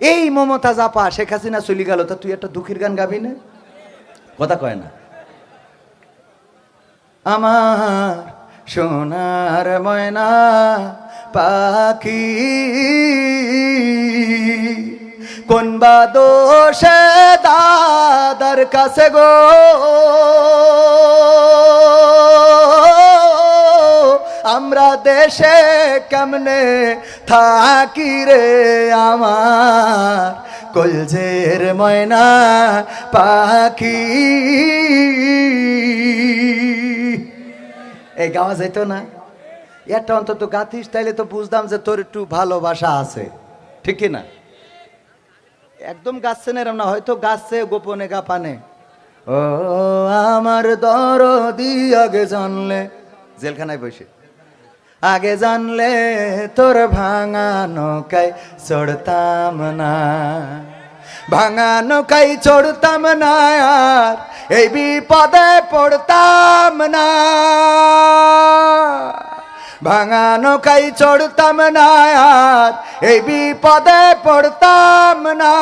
এই মমতাজ আপা শেখ হাসিনা চলে গেল, তা তুই একটা দুঃখের গান গাবি না? কথা কয় না। আমার সোনার ময়না পাখি কোন বা দোষে দাদার কাছে গো আমরা দেশে কেমনে থাকি রে আমার কলজের ময়না পাখি। এই গাওয়া যেত না? একটা অন্তত গাতিস, তাইলে তো বুঝতাম যে তোর একটু ভালোবাসা আছে, ঠিক না? একদম গাচ্ছে না এরম না, হয়তো গাচ্ছে গোপনে গাপানে। ও আমার দরদি আগে জানলে, জেলখানায় বসে, আগে জানলে তোর ভাঙা নৌকায় চড়তাম না, ভাঙা নৌকায় চড়তাম না, আর এই বিপদে পড়তাম না, ভাঙা নৌকায় চড়তাম না, আর এই বিপদে পড়তাম না।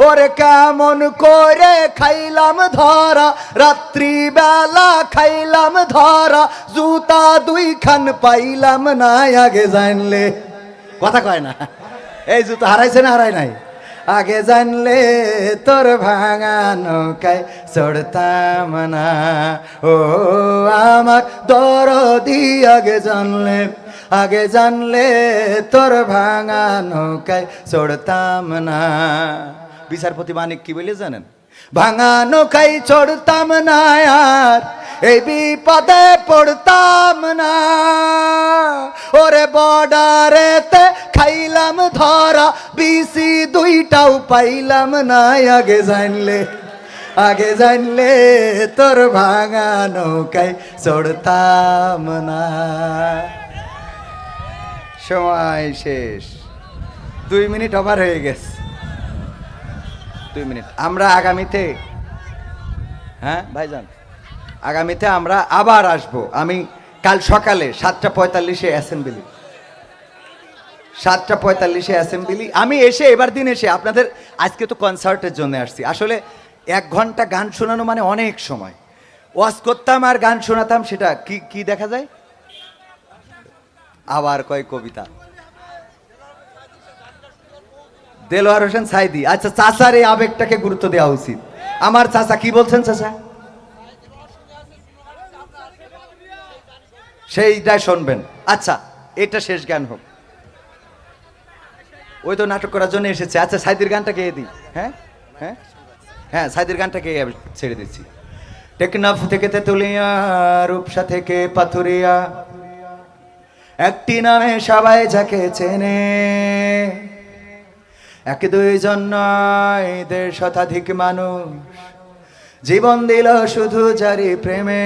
ওরে কেমন করে খাইলাম ধরা, রাত্রি বেলা খাইলাম ধরা, জুতা দুইখান পাইলাম না আগে জানলে। কথা কয় না? এই জুতা হারাইছে না হারাই নাই? আগে জানলে তোর ভাঙা নৌকায় চড়তাম না, ও আমার দরদি আগে জানলে, আগে জানলে তোর ভাঙা নৌকায় চড়তাম না। বিচারপতি মানিক কি বলে জানেন? ভাঙা নৌকায় চড়তাম না, আর এই বিপদে পড়তাম না। ওরে বর্ডারেতে খাইলাম ধরা, বিসি দুইটাও পাইলাম না আগে জানলে, আগে জানলে তোর ভাঙা নৌকায় চড়তাম না। সময় শেষ, 2 মিনিট ওভার হয়ে গেছে, 2 মিনিট। আমরা আগামীতে, হ্যাঁ ভাইজান, আগামীতে আমরা আবার আসবো। আমি কাল সকালে 7:45 অ্যাসেম্বলি, 7:45 অ্যাসেম্বলি। আমি এসে এবার দিন এসে আপনাদের, আজকে তো কনসার্টের জন্য আসছি। আসলে 1 ঘন্টা গান শোনানো মানে অনেক সময়। ওয়াজ করতাম আর গান শোনাতাম, সেটা কি কি দেখা যায়। আবার কয় কবিতা, দেলোয়ার হোসেন সাইদি। আচ্ছা, চাচার এই আবেগটাকে গুরুত্ব দেওয়া উচিত। আমার চাচা কি বলছেন? চাচা সেইটা শুনবেন। আচ্ছা, এটা শেষ গান হোক, ওই তো নাটক করার জন্য এসেছে। আচ্ছা, সাইদির গানটা গেয়ে দিই। হ্যাঁ হ্যাঁ হ্যাঁ, সাইদির গানটা গেয়ে ছেড়ে দিচ্ছি। টেকনাফ থেকে তেতুলিয়া, রূপসা থেকে পাথুরিয়া, একটি নামে সবাই যাকে চেনে, 1-2 নয় 1.5 শতাধিক মানুষ জীবন দিল শুধু যারি প্রেমে।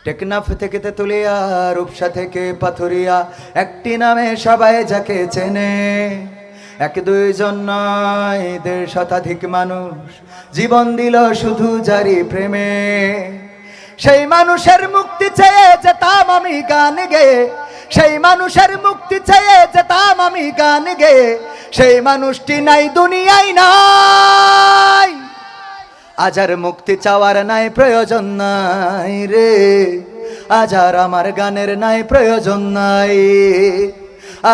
টেকনাফ থেকে তেতুলিয়া, রূপসা থেকে পাথুরিয়া, একটি নামে সবাই যাকে চেনে, 1-2 নয় 1.5 শতাধিক মানুষ জীবন দিল শুধু যারি প্রেমে। সেই মানুষের মুক্তি চেয়ে যেতাম আমি গান গেয়ে, সেই মানুষের মুক্তি চেয়ে যেতাম আমি গান গেয়ে, সেই মানুষটি নাই দুনিয়ায় নাই। আজ আর মুক্তি চাওয়ার নাই প্রয়োজন নাই রে, আজ আর আমার গানের নাই প্রয়োজন নাই,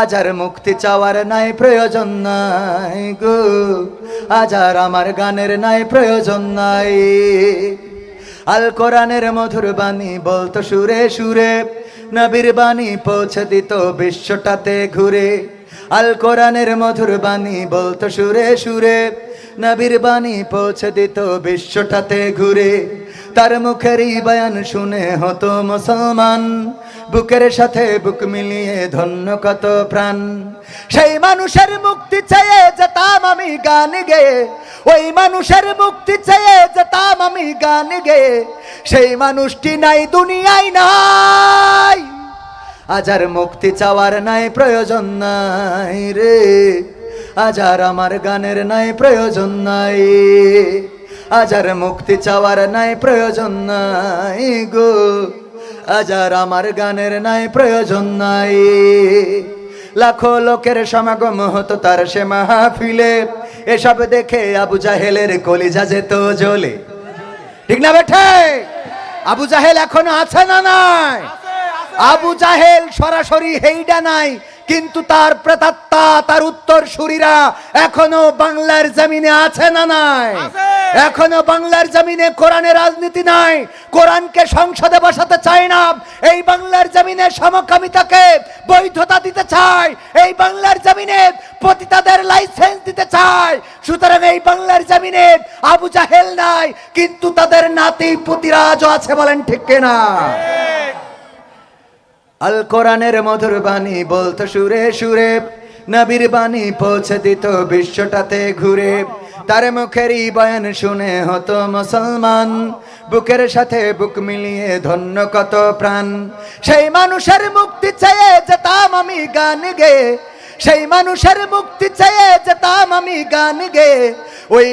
আজ আর মুক্তি চাওয়ার নাই প্রয়োজন নাই গো, আজ আর আমার গানের নাই প্রয়োজন নাই। আল কোরআনের মধুর বাণী বলতো সুরে সুরে, নবীর বাণী পৌঁছে দিত বিশ্বটাতে ঘুরে। আল কোরআনের মধুর বাণী বলতো সুরে সুরে, নবীর বাণী পৌঁছে দিত বিশ্বটাতে ঘুরে। তার মুখেরই বয়ান শুনে হতো মুসলমান, বুকের সাথে বুক মিলিয়ে ধন্য কত প্রাণ। সেই মানুষের মুক্তি চেয়ে যেতাম আমি গান গেয়ে, ওই মানুষের মুক্তি চেয়ে যেতাম আমি গান গেয়ে, সেই মানুষটি নাই দুনিয়ায় নাই। আজ আর মুক্তি চাওয়ার নাই প্রয়োজন নাই রে, আজ আর আমার গানের নাই প্রয়োজন নাই, আজ আর মুক্তি চাওয়ার নাই প্রয়োজন নাই গো, আজ আর আমার গানের নাই প্রয়োজন নাই। লাখো লোকের সমাগম হতো তার সে মাহফিলে। এসব দেখে আবু জাহেলের কলিজা যেত জ্বলে। ঠিক না বেঠে? আবু জাহেল এখনো আছে না নাই? আবু জাহেল সরাসরি হেইডা নাই, কিন্তু তার প্রেতাত্মা, তার উত্তর সুরীরা এখনো বাংলার জমিনে আছে না নাই? এখনো বাংলার জমিনে কোরআনের রাজনীতি নাই, কোরআনকে সংসদে বসাতে চায় না, এই বাংলার জমিনে সমকামিতাকে বৈধতা দিতে চায়, এই বাংলার জমিনে পতিতাদের লাইসেন্স দিতে চায়। সুতরাং এই বাংলার জমিনে আবু জাহেল নাই, কিন্তু তাদের নাতি পুতিরাজও আছে। বলেন ঠিক কিনা? আল কোরআনের মধুর বাণী বলতো সুরে সুরে, নবীর বাণী পৌঁছে দিত বিশ্বটাতে ঘুরে। তার মুখেরই বয়ান শুনে হতো মুসলমান, বুকের সাথে বুক মিলিয়ে ধন্য কত প্রাণ। সেই মানুষের মুক্তি চেয়ে যেতাম আমি গান গেয়ে, সেই মানুষের মুক্তি চেয়ে যেতাম আমি গান গেয়ে। ওই